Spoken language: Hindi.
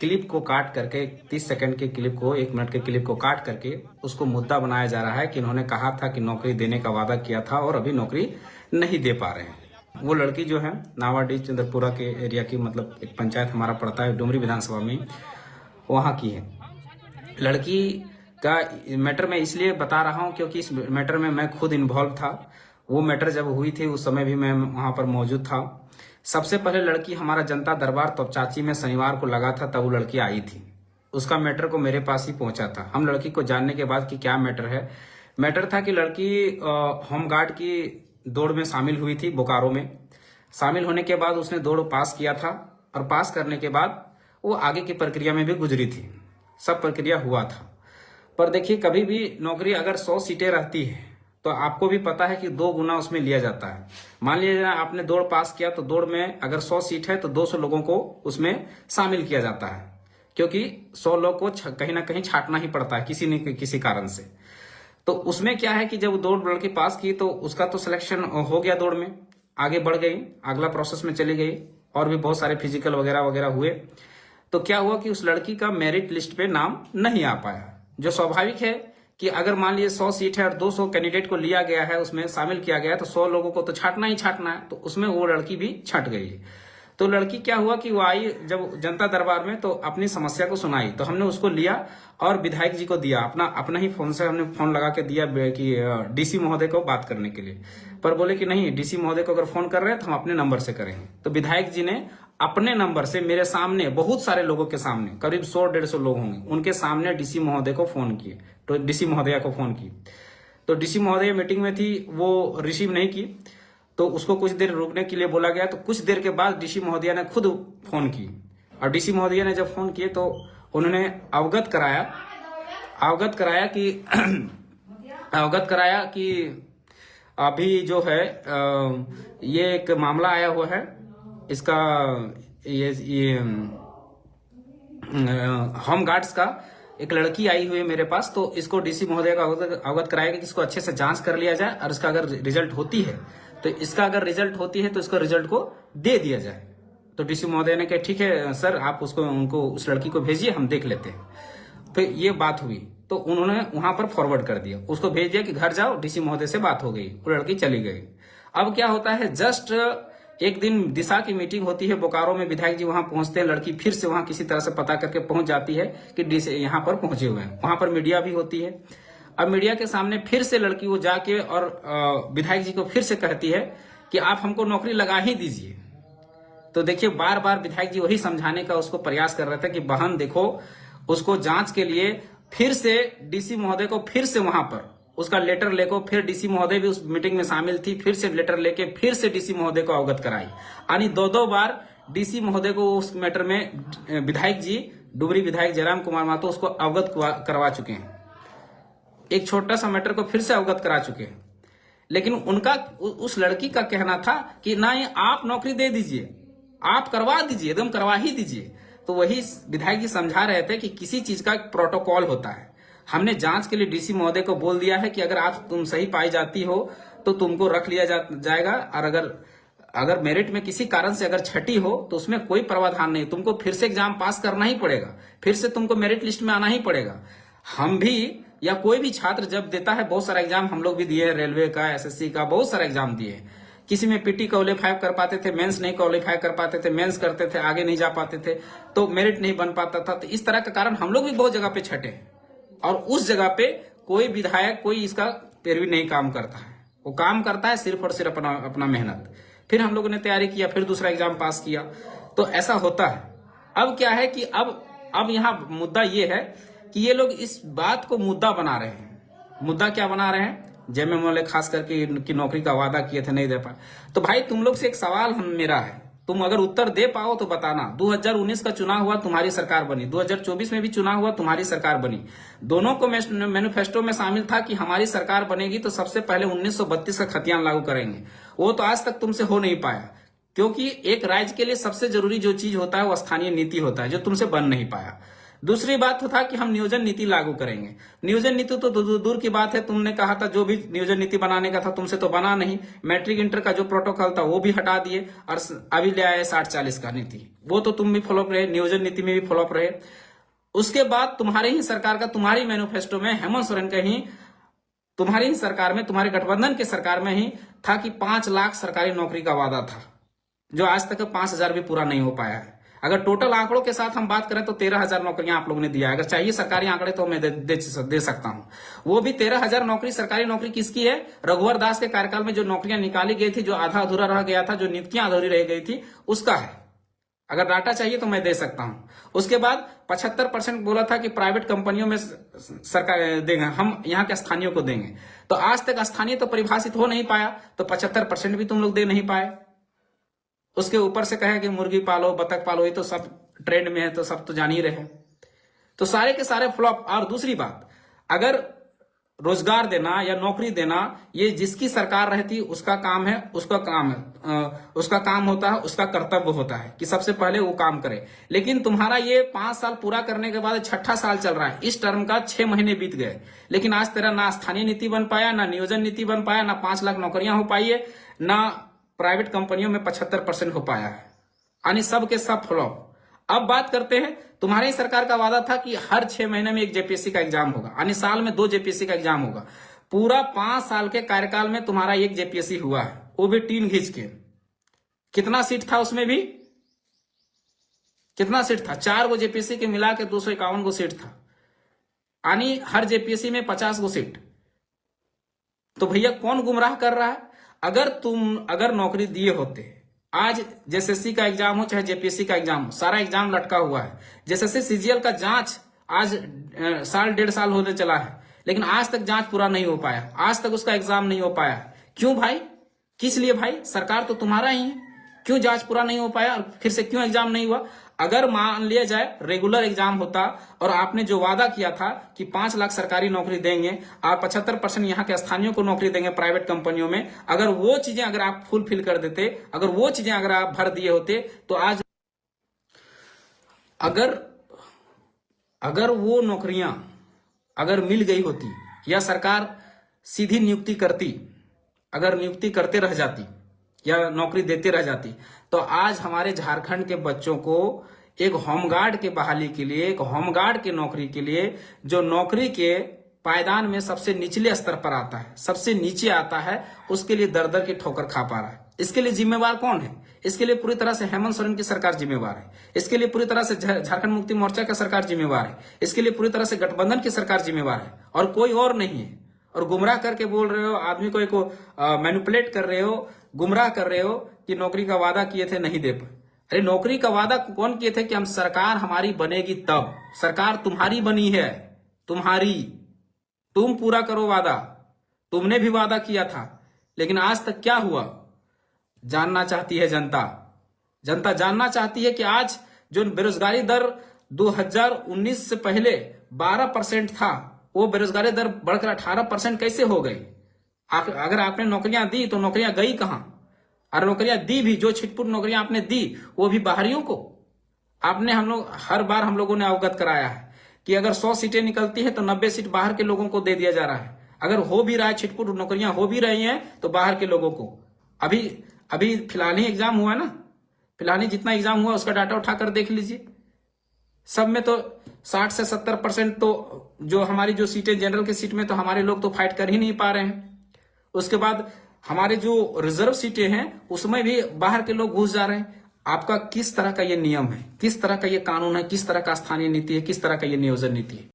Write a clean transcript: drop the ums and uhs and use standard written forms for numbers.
क्लिप को काट करके 30 सेकंड के क्लिप को 1 मिनट के क्लिप को काट करके उसको मुद्दा बनाया जा रहा है कि इन्होंने कहा था कि नौकरी देने का वादा किया था और अभी नौकरी नहीं दे पा रहे हैं। वो लड़की जो है नावाडीह चंद्रपुरा के एरिया की, मतलब एक पंचायत हमारा पड़ता है डुमरी विधानसभा में, वहाँ की है। लड़की का मैटर मैं इसलिए बता रहा हूँ क्योंकि इस मैटर में मैं खुद इन्वॉल्व था। वो मैटर जब हुई थी उस समय भी मैं वहाँ पर मौजूद था। सबसे पहले लड़की हमारा जनता दरबार तोपचाची में शनिवार को लगा था, तब वो लड़की आई थी। उसका मैटर को मेरे पास ही पहुंचा था। हम लड़की को जानने के बाद कि क्या मैटर है, मैटर था कि लड़की होमगार्ड की दौड़ में शामिल हुई थी बोकारो में। शामिल होने के बाद उसने दौड़ पास किया था और पास करने के बाद वो आगे की प्रक्रिया में भी गुजरी थी। सब प्रक्रिया हुआ था। पर देखिए, कभी भी नौकरी अगर 100 सीटें रहती है तो आपको भी पता है कि 2 गुना उसमें लिया जाता है। मान लीजिए आपने दौड़ पास किया तो दौड़ में अगर 100 सीट है तो 200 लोगों को उसमें शामिल किया जाता है, क्योंकि 100 लोग को कहीं ना कहीं छांटना ही पड़ता है किसी न किसी कारण से। तो उसमें क्या है कि जब दौड़ लड़की पास की तो उसका तो सिलेक्शन हो गया, दौड़ में आगे बढ़ गई, अगला प्रोसेस में चली गई और भी बहुत सारे फिजिकल वगैरह वगैरह हुए। तो क्या हुआ कि उस लड़की का मेरिट लिस्ट पे नाम नहीं आ पाया। जो स्वाभाविक है कि अगर मान लीजिए 100 सीट है और 200 कैंडिडेट को लिया गया है, उसमें शामिल किया गया है, तो 100 लोगों को तो छांटना ही छांटना है। तो उसमें वो लड़की भी छट गई। तो लड़की क्या हुआ कि वो आई जब जनता दरबार में तो अपनी समस्या को सुनाई, तो हमने उसको लिया और विधायक जी को दिया, अपना ही फोन से हमने फोन लगा के दिया कि डीसी महोदय को बात करने के लिए। पर बोले कि नहीं, डीसी महोदय को अगर फोन कर रहे हैं तो हम अपने नंबर से करेंगे। तो विधायक जी ने अपने नंबर से मेरे सामने, बहुत सारे लोगों के सामने, करीब 100-150 लोग होंगे, उनके सामने डीसी महोदय को फोन किए, तो डीसी महोदया को फोन की। तो डीसी महोदय मीटिंग में थी, वो रिसीव नहीं की, तो उसको कुछ देर रुकने के लिए बोला गया। तो कुछ देर के बाद डीसी महोदया ने खुद फोन की, और डीसी महोदया ने जब फोन किए तो उन्होंने अवगत कराया कि अभी जो है ये एक मामला आया हुआ है, इसका ये होम गार्ड्स का एक लड़की आई हुई है मेरे पास, तो इसको डीसी महोदय का अवगत कराया कि इसको अच्छे से जांच कर लिया जाए और इसका अगर रिजल्ट होती है तो इसको रिजल्ट को दे दिया जाए। तो डीसी महोदय ने कहा ठीक है सर, आप उस लड़की को भेजिए, हम देख लेते हैं। तो ये बात हुई, तो उन्होंने वहां पर फॉरवर्ड कर दिया, उसको भेज दिया कि घर जाओ, डीसी महोदय से बात हो गई, वो लड़की चली गई। अब क्या होता है, जस्ट एक दिन दिशा की मीटिंग होती है बोकारो में, विधायक जी वहां पहुंचते हैं, लड़की फिर से वहां किसी तरह से पता करके पहुंच जाती है कि डीसी यहाँ पर पहुंचे हुए हैं। वहां पर मीडिया भी होती है। अब मीडिया के सामने फिर से लड़की वो जाके और विधायक जी को फिर से कहती है कि आप हमको नौकरी लगा ही दीजिए। तो देखिए, बार बार विधायक जी वही समझाने का उसको प्रयास कर रहे थे कि बहन देखो, उसको जांच के लिए फिर से डीसी महोदय को फिर से वहां पर उसका लेटर लेको, फिर डीसी महोदय भी उस मीटिंग में शामिल थी, फिर से लेटर लेके फिर से डीसी महोदय को अवगत कराई। यानी 2 बार डीसी महोदय को उस मैटर में विधायक जी, डुमरी विधायक जयराम कुमार महतो उसको अवगत करवा चुके हैं। एक छोटा सा मैटर को फिर से अवगत करा चुके हैं। लेकिन उनका, उस लड़की का कहना था कि नहीं, आप नौकरी दे दीजिए, आप करवा दीजिए, एकदम करवा ही दीजिए। तो वही विधायक जी समझा रहे थे कि किसी चीज का प्रोटोकॉल होता है। हमने जांच के लिए डीसी महोदय को बोल दिया है कि अगर तुम सही पाई जाती हो तो तुमको रख लिया जाएगा, और अगर मेरिट में किसी कारण से अगर छठी हो तो उसमें कोई प्रावधान नहीं, तुमको फिर से एग्जाम पास करना ही पड़ेगा, फिर से तुमको मेरिट लिस्ट में आना ही पड़ेगा। हम भी या कोई भी छात्र जब देता है, बहुत सारा एग्जाम हम लोग भी दिए, रेलवे का, एसएससी का, बहुत सारा एग्जाम दिए। किसी में पीटी क्वालिफाई कर पाते थे, मेंस नहीं क्वालिफाई कर पाते थे, मेंस करते थे, आगे नहीं जा पाते थे, तो मेरिट नहीं बन पाता था। तो इस तरह का कारण हम लोग भी बहुत जगह पे छटे हैं, और उस जगह पे कोई विधायक, कोई इसका पैरवी नहीं काम करता है। वो काम करता है सिर्फ और सिर्फ अपना मेहनत। फिर हम लोगों ने तैयारी किया, फिर दूसरा एग्जाम पास किया, तो ऐसा होता है। अब क्या है कि अब यहाँ मुद्दा ये है कि ये लोग इस बात को मुद्दा बना रहे हैं। मुद्दा क्या बना रहे हैं? जेएमएम वाले खास करके की नौकरी का वादा किए थे, नहीं दे पाए। तो भाई तुम लोग से एक सवाल मेरा है, तुम अगर उत्तर दे पाओ तो बताना। 2019 का चुनाव हुआ, तुम्हारी सरकार बनी, 2024 में भी चुनाव हुआ, तुम्हारी सरकार बनी। दोनों को मैनिफेस्टो में शामिल था कि हमारी सरकार बनेगी तो सबसे पहले 1932 का खतियान लागू करेंगे। वो तो आज तक तुमसे हो नहीं पाया, क्योंकि एक राज्य के लिए सबसे जरूरी जो चीज होता है वो स्थानीय नीति होता है, जो तुमसे बन नहीं पाया। दूसरी बात तो था कि हम नियोजन नीति लागू करेंगे। नियोजन नीति तो दूर की बात है, तुमने कहा था जो भी नियोजन नीति बनाने का था तुमसे तो बना नहीं। मैट्रिक इंटर का जो प्रोटोकॉल था वो भी हटा दिए और अभी ले आए 60-40 का नीति, वो तो तुम भी फॉलोअप रहे, नियोजन नीति में भी फॉलोअप रहे। उसके बाद तुम्हारी ही सरकार का, तुम्हारी मैनिफेस्टो में हेमंत सोरेन का ही, तुम्हारी ही सरकार में, तुम्हारे गठबंधन के सरकार में ही था कि 5 लाख सरकारी नौकरी का वादा था, जो आज तक 5,000 भी पूरा नहीं हो पाया है। अगर टोटल आंकड़ों के साथ हम बात करें तो 13,000 नौकरियां आप लोगों ने दिया है। अगर चाहिए सरकारी आंकड़े तो मैं दे सकता हूं। वो भी 13,000 नौकरी, सरकारी नौकरी किसकी है? रघुवर दास के कार्यकाल में जो नौकरियां निकाली गई थी, जो आधा अधूरा रह गया था, जो नियुक्तियां अधूरी रह गई थी, उसका है। अगर डाटा चाहिए तो मैं दे सकता हूं। उसके बाद 75% बोला था कि प्राइवेट कंपनियों में सरकार देंगे, हम यहाँ के स्थानीय को देंगे। तो आज तक स्थानीय तो परिभाषित हो नहीं पाया, तो 75% भी तुम लोग दे नहीं पाए। उसके ऊपर से कहे कि मुर्गी पालो, बतख पालो, ये तो सब ट्रेंड में है, तो सब तो जान ही रहे। तो सारे के सारे फ्लॉप। और दूसरी बात, अगर रोजगार देना या नौकरी देना ये जिसकी सरकार रहती उसका काम है, उसका काम है, उसका काम होता है, उसका कर्तव्य होता है कि सबसे पहले वो काम करे। लेकिन तुम्हारा ये 5 साल पूरा करने के बाद 6ठा साल चल रहा है, इस टर्म का 6 महीने बीत गए, लेकिन आज तेरा ना स्थानीय नीति बन पाया, ना नियोजन नीति बन पाया, ना 5 लाख नौकरियां हो पाई है, ना प्राइवेट कंपनियों में 75% हो पाया है, यानी सब के सब फ्लॉप। अब बात करते हैं, तुम्हारी सरकार का वादा था कि हर 6 महीने में एक जेपीएससी का एग्जाम होगा, यानी साल में 2 जेपीएससी का एग्जाम होगा। पूरा 5 साल के कार्यकाल में तुम्हारा एक जेपीएससी हुआ है, वो भी टीन खींच के। कितना सीट था उसमें भी? कितना सीट था? 4 गो जेपीएससी के मिला के 251 गो सीट था, यानी हर जेपीएससी में 50 गो सीट। तो भैया कौन गुमराह कर रहा है? अगर नौकरी दिए होते, आज जेएसएससी का एग्जाम हो चाहे जेपीएससी का एग्जाम हो, सारा एग्जाम लटका हुआ है। जेएसएससी सीजीएल का जांच आज 1.5 साल होने चला है, लेकिन आज तक जांच पूरा नहीं हो पाया, आज तक उसका एग्जाम नहीं हो पाया। क्यों भाई? किस लिए भाई? सरकार तो तुम्हारा ही है, क्यों जांच पूरा नहीं हो पाया और फिर से क्यों एग्जाम नहीं हुआ? अगर मान लिया जाए रेगुलर एग्जाम होता और आपने जो वादा किया था कि 5 लाख सरकारी नौकरी देंगे और 75% यहाँ के स्थानीयों को नौकरी देंगे प्राइवेट कंपनियों में, अगर वो चीजें अगर आप फुलफिल कर देते, अगर वो चीजें अगर आप भर दिए होते, तो आज अगर वो नौकरियां अगर मिल गई होती या सरकार सीधी नियुक्ति करती, अगर नियुक्ति करते रह जाती या नौकरी देते रह जाती, तो आज हमारे झारखंड के बच्चों को एक होमगार्ड के बहाली के लिए, एक होमगार्ड के नौकरी के लिए, जो नौकरी के पायदान में सबसे निचले स्तर पर आता है, सबसे नीचे आता है, उसके लिए दर दर की ठोकर खा पा रहा है। इसके लिए जिम्मेवार कौन है? इसके लिए पूरी तरह से हेमंत सोरेन की सरकार जिम्मेवार है। इसके लिए पूरी तरह से झारखंड मुक्ति मोर्चा का सरकार जिम्मेवार है। इसके लिए पूरी तरह से गठबंधन की सरकार जिम्मेवार है, और कोई और नहीं है। और गुमराह करके बोल रहे हो, आदमी को एक मैनिपुलेट कर रहे हो, गुमराह कर रहे हो कि नौकरी का वादा किए थे नहीं दे पाए। अरे नौकरी का वादा कौन किए थे कि हम सरकार हमारी बनेगी तब। सरकार तुम्हारी बनी है, तुम्हारी, तुम पूरा करो वादा। तुमने भी वादा किया था, लेकिन आज तक क्या हुआ जानना चाहती है जनता। जनता जानना चाहती है कि आज जो बेरोजगारी दर 2019 से पहले 12% था, वो बेरोजगारी दर बढ़कर 18% कैसे हो गई? अगर आपने नौकरियां दी तो नौकरियां गई कहां? और नौकरियां दी भी, जो छिटपुट नौकरियां आपने दी, वो भी बाहरियों को। आपने हर बार हम लोगों ने अवगत कराया है कि अगर 100 सीटें निकलती है तो 90 सीट बाहर के लोगों को दे दिया जा रहा है। अगर हो भी रहा है, छिटपुट नौकरियां हो भी रही हैं, तो बाहर के लोगों को। अभी फिलहाल ही एग्जाम हुआ ना, फिलहाल ही जितना एग्जाम हुआ उसका डाटा उठाकर देख लीजिए। सब में तो 60 से 70% तो जो हमारी जो सीटें जनरल की सीट में, तो हमारे लोग तो फाइट कर ही नहीं पा रहे हैं। उसके बाद हमारे जो रिजर्व सीटें हैं उसमें भी बाहर के लोग घुस जा रहे हैं। आपका किस तरह का ये नियम है, किस तरह का ये कानून है, किस तरह का स्थानीय नीति है, किस तरह का ये नियोजन नीति है?